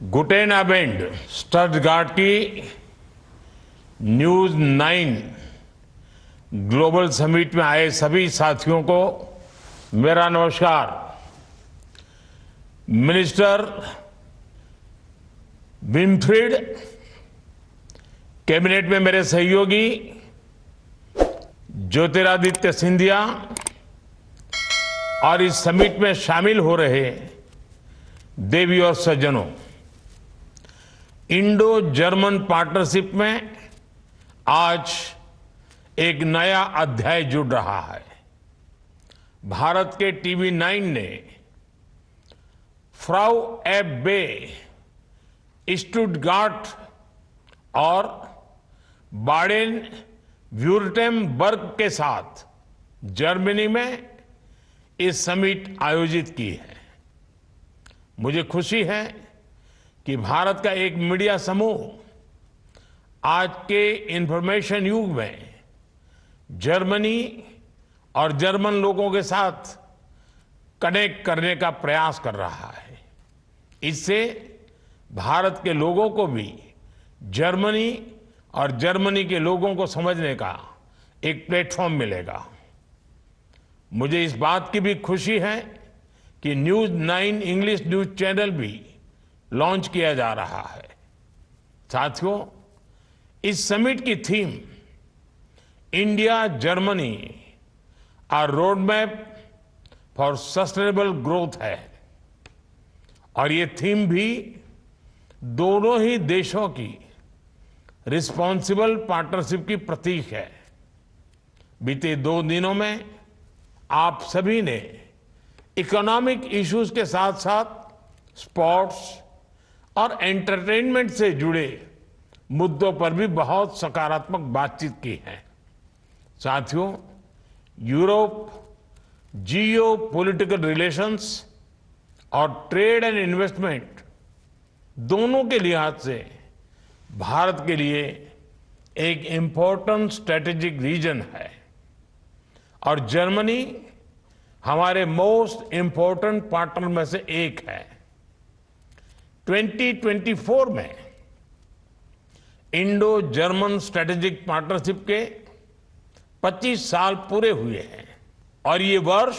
गुटेन अबेंड Stuttgart की news 9 global summit में आए सभी साथियों को मेरा नमस्कार। मिनिस्टर विनफ्रीड, कैबिनेट में मेरे सहयोगी ज्योतिरादित्य सिंधिया और इस समिट में शामिल हो रहे देवी और सज्जनों, इंडो जर्मन पार्टनरशिप में आज एक नया अध्याय जुड़ रहा है। भारत के टीवी 9 ने फ्राउ एफ बे, स्टुटगार्ट और बाडेन व्यूर्टेम्बर्ग के साथ जर्मनी में इस समिट आयोजित की है। मुझे खुशी है कि भारत का एक मीडिया समूह आज के इंफॉर्मेशन युग में जर्मनी और जर्मन लोगों के साथ कनेक्ट करने का प्रयास कर रहा है। इससे भारत के लोगों को भी जर्मनी और जर्मनी के लोगों को समझने का एक प्लेटफॉर्म मिलेगा। मुझे इस बात की भी खुशी है कि न्यूज 9 इंग्लिश न्यूज चैनल भी लॉन्च किया जा रहा है। साथियों, इस समिट की theme India Germany a road map for sustainable growth है और ये थीम भी दोनों ही देशों की रिस्पॉन्सिबल पार्टनरशिप की प्रतीक है। बीते 2 दिनों में आप सभी ने इकोनॉमिक इश्यूज के साथ साथ स्पोर्ट्स और एंटरटेनमेंट से जुड़े मुद्दों पर भी बहुत सकारात्मक बातचीत की है। साथियों, यूरोप जियो पॉलिटिकल रिलेशंस और ट्रेड एंड इन्वेस्टमेंट दोनों के लिहाज से भारत के लिए एक इंपॉर्टेंट स्ट्रेटेजिक रीजन है और जर्मनी हमारे मोस्ट इंपॉर्टेंट पार्टनर में से एक है। 2024 में इंडो जर्मन स्ट्रेटेजिक पार्टनरशिप के 25 साल पूरे हुए हैं और ये वर्ष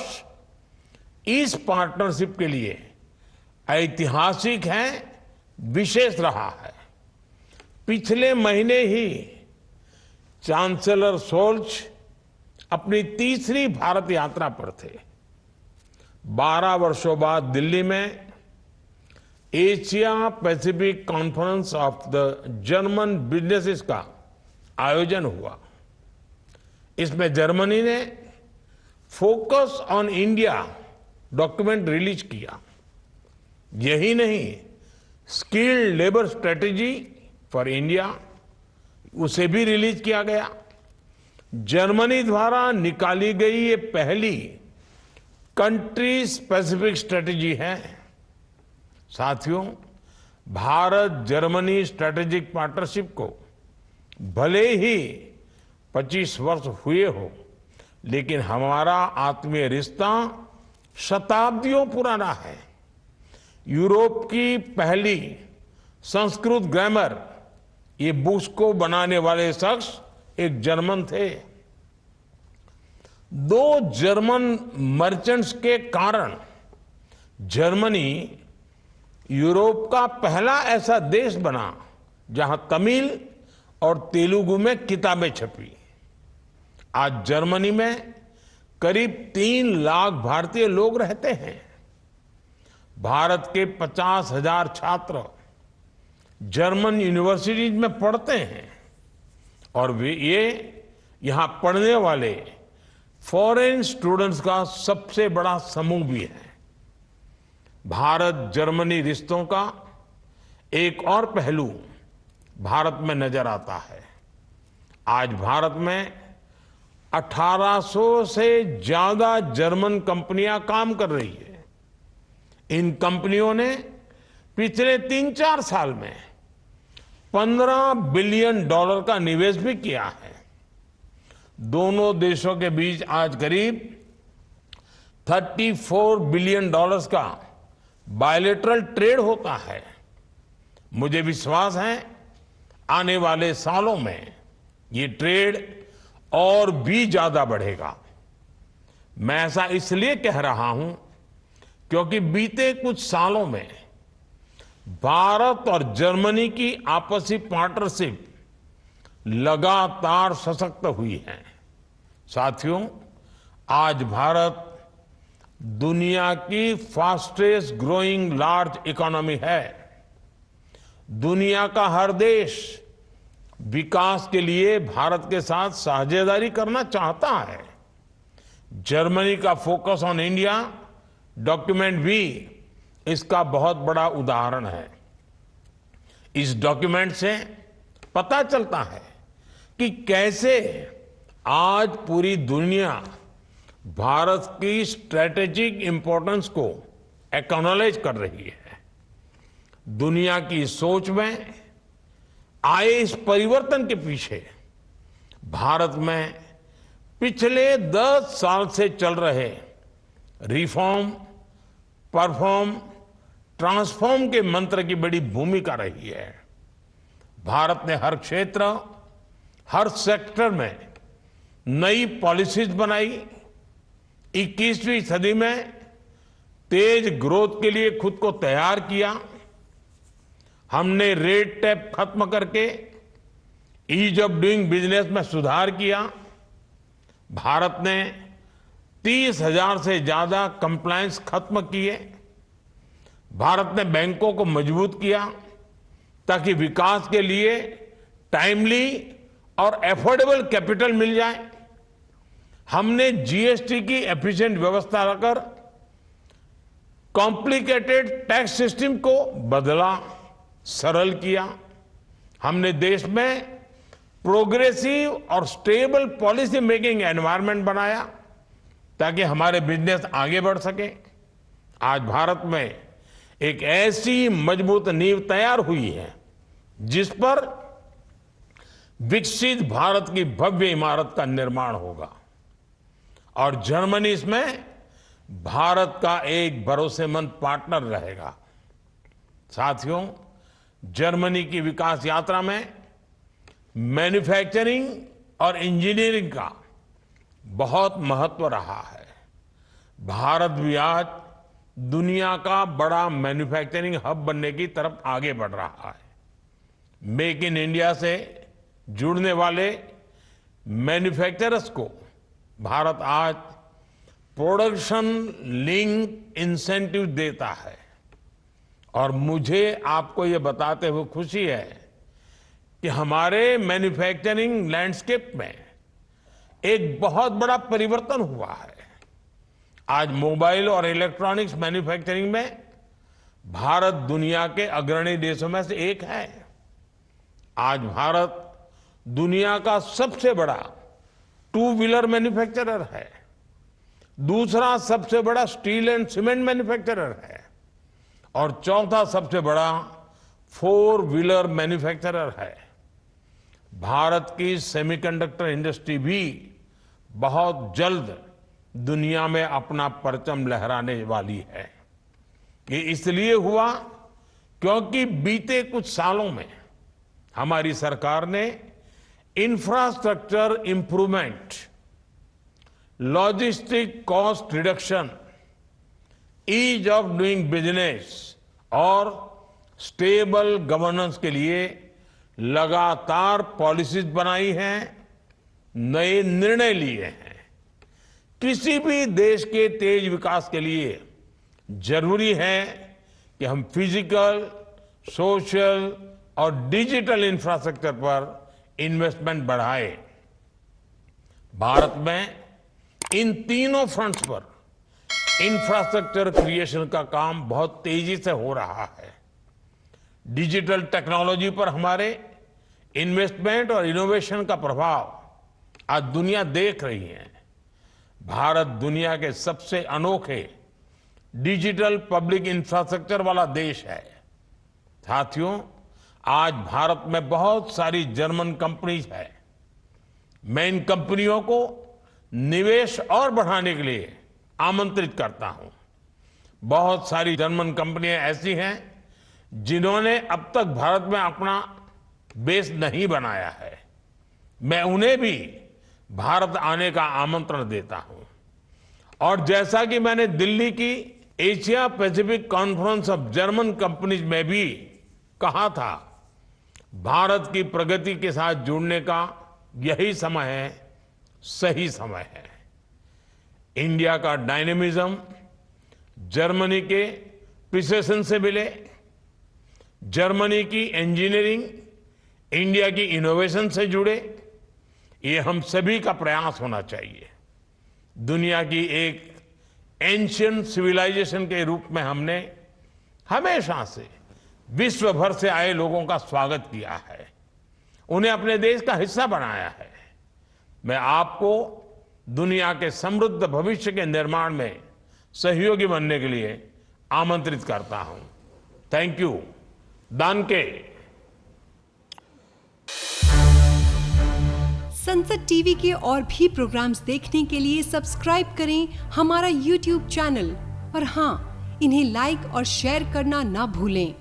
इस पार्टनरशिप के लिए ऐतिहासिक है, विशेष रहा है। पिछले महीने ही चांसलर शोल्ज अपनी तीसरी भारत यात्रा पर थे। 12 वर्षों बाद दिल्ली में Asia Pacific conference of the German businesses का आयोजन हुआ। इसमें जर्मनी ने focus on India document release किया। यही नहीं, skilled labour strategy for India उसे भी रिलीज किया गया। जर्मनी द्वारा निकाली गई ये पहली कंट्री स्पेसिफिक स्ट्रेटेजी है। साथियों, भारत जर्मनी स्ट्रेटेजिक पार्टनरशिप को भले ही 25 वर्ष हुए हो, लेकिन हमारा आत्मीय रिश्ता शताब्दियों पुराना है। यूरोप की पहली संस्कृत ग्रामर, ये बुक्स को बनाने वाले शख्स एक जर्मन थे। 2 जर्मन मर्चेंट्स के कारण जर्मनी यूरोप का पहला ऐसा देश बना जहां तमिल और तेलुगु में किताबें छपी। आज जर्मनी में करीब 3 लाख भारतीय लोग रहते हैं। भारत के 50,000 छात्र जर्मन यूनिवर्सिटीज में पढ़ते हैं और ये यहां पढ़ने वाले फॉरेन स्टूडेंट्स का सबसे बड़ा समूह भी है। भारत जर्मनी रिश्तों का एक और पहलू भारत में नजर आता है। आज भारत में 1800 से ज्यादा जर्मन कंपनियां काम कर रही है। इन कंपनियों ने पिछले 3-4 साल में $15 बिलियन का निवेश भी किया है। दोनों देशों के बीच आज करीब $34 बिलियन का बायलेटरल ट्रेड होता है। मुझे विश्वास है आने वाले सालों में ये ट्रेड और भी ज्यादा बढ़ेगा। मैं ऐसा इसलिए कह रहा हूं क्योंकि बीते कुछ सालों में भारत और जर्मनी की आपसी पार्टनरशिप लगातार सशक्त हुई है। साथियों, आज भारत दुनिया की फास्टेस्ट ग्रोइंग लार्ज इकोनॉमी है। दुनिया का हर देश विकास के लिए भारत के साथ साझेदारी करना चाहता है। जर्मनी का फोकस ऑन इंडिया डॉक्यूमेंट भी इसका बहुत बड़ा उदाहरण है। इस डॉक्यूमेंट से पता चलता है कि कैसे आज पूरी दुनिया भारत की स्ट्रैटेजिक इंपॉर्टेंस को एक्नॉलेज कर रही है। दुनिया की सोच में आए इस परिवर्तन के पीछे भारत में पिछले 10 साल से चल रहे रिफॉर्म, परफॉर्म, ट्रांसफॉर्म के मंत्र की बड़ी भूमिका रही है। भारत ने हर क्षेत्र, हर सेक्टर में नई पॉलिसीज बनाई। 21वीं सदी में तेज ग्रोथ के लिए खुद को तैयार किया। हमने रेड टेप खत्म करके ईज ऑफ डूइंग बिजनेस में सुधार किया। भारत ने 30,000 से ज्यादा कंप्लायंस खत्म किए। भारत ने बैंकों को मजबूत किया ताकि विकास के लिए टाइमली और एफोर्डेबल कैपिटल मिल जाए। हमने जीएसटी की एफिशिएंट व्यवस्था लाकर कॉम्प्लिकेटेड टैक्स सिस्टम को बदला, सरल किया। हमने देश में प्रोग्रेसिव और स्टेबल पॉलिसी मेकिंग एनवायरनमेंट बनाया ताकि हमारे बिजनेस आगे बढ़ सके। आज भारत में एक ऐसी मजबूत नींव तैयार हुई है जिस पर विकसित भारत की भव्य इमारत का निर्माण होगा और जर्मनी इसमें भारत का एक भरोसेमंद पार्टनर रहेगा। साथियों, जर्मनी की विकास यात्रा में मैन्युफैक्चरिंग और इंजीनियरिंग का बहुत महत्व रहा है। भारत भी आज दुनिया का बड़ा मैन्युफैक्चरिंग हब बनने की तरफ आगे बढ़ रहा है। मेक इन इंडिया से जुड़ने वाले मैन्युफैक्चरर्स को भारत आज प्रोडक्शन लिंक इंसेंटिव देता है और मुझे आपको ये बताते हुए खुशी है कि हमारे मैन्युफैक्चरिंग लैंडस्केप में एक बहुत बड़ा परिवर्तन हुआ है। आज मोबाइल और इलेक्ट्रॉनिक्स मैन्युफैक्चरिंग में भारत दुनिया के अग्रणी देशों में से एक है। आज भारत दुनिया का सबसे बड़ा टू व्हीलर मैन्युफैक्चरर है। दूसरा सबसे बड़ा स्टील एंड सीमेंट मैन्युफैक्चरर है और चौथा सबसे बड़ा 4 व्हीलर मैन्युफैक्चरर है। भारत की सेमीकंडक्टर इंडस्ट्री भी बहुत जल्द दुनिया में अपना परचम लहराने वाली है। ये इसलिए हुआ क्योंकि बीते कुछ सालों में हमारी सरकार ने infrastructure improvement, logistic cost reduction, ease of doing business और स्टेबल गवर्नेंस के लिए लगातार पॉलिसीज बनाई हैं, नए निर्णय लिए हैं। किसी भी देश के तेज विकास के लिए जरूरी है कि हम फिजिकल, सोशल और डिजिटल इंफ्रास्ट्रक्चर पर इन्वेस्टमेंट बढ़ाएं। भारत में इन तीनों फ्रंट्स पर इंफ्रास्ट्रक्चर क्रिएशन का काम बहुत तेजी से हो रहा है। डिजिटल टेक्नोलॉजी पर हमारे इन्वेस्टमेंट और इनोवेशन का प्रभाव आज दुनिया देख रही है। भारत दुनिया के सबसे अनोखे डिजिटल पब्लिक इंफ्रास्ट्रक्चर वाला देश है। साथियों, आज भारत में बहुत सारी जर्मन कंपनीज है। मैं इन कंपनियों को निवेश और बढ़ाने के लिए आमंत्रित करता हूं। बहुत सारी जर्मन कंपनियां ऐसी हैं जिन्होंने अब तक भारत में अपना बेस नहीं बनाया है, मैं उन्हें भी भारत आने का आमंत्रण देता हूं। और जैसा कि मैंने दिल्ली की Asia Pacific conference of German companies में भी कहा था, भारत की प्रगति के साथ जुड़ने का यही समय है, सही समय है। इंडिया का डायनेमिज्म जर्मनी के प्रिसिशन से मिले, जर्मनी की इंजीनियरिंग इंडिया की इनोवेशन से जुड़े, ये हम सभी का प्रयास होना चाहिए। दुनिया की एक एंशिएंट सिविलाइजेशन के रूप में हमने हमेशा से विश्व भर से आए लोगों का स्वागत किया है, उन्हें अपने देश का हिस्सा बनाया है। मैं आपको दुनिया के समृद्ध भविष्य के निर्माण में सहयोगी बनने के लिए आमंत्रित करता हूं। Thank you. दानके। संसद टीवी के और भी प्रोग्राम्स देखने के लिए सब्सक्राइब करें हमारा YouTube चैनल और हां, इन्हें लाइक और शेयर करना ना भूलें।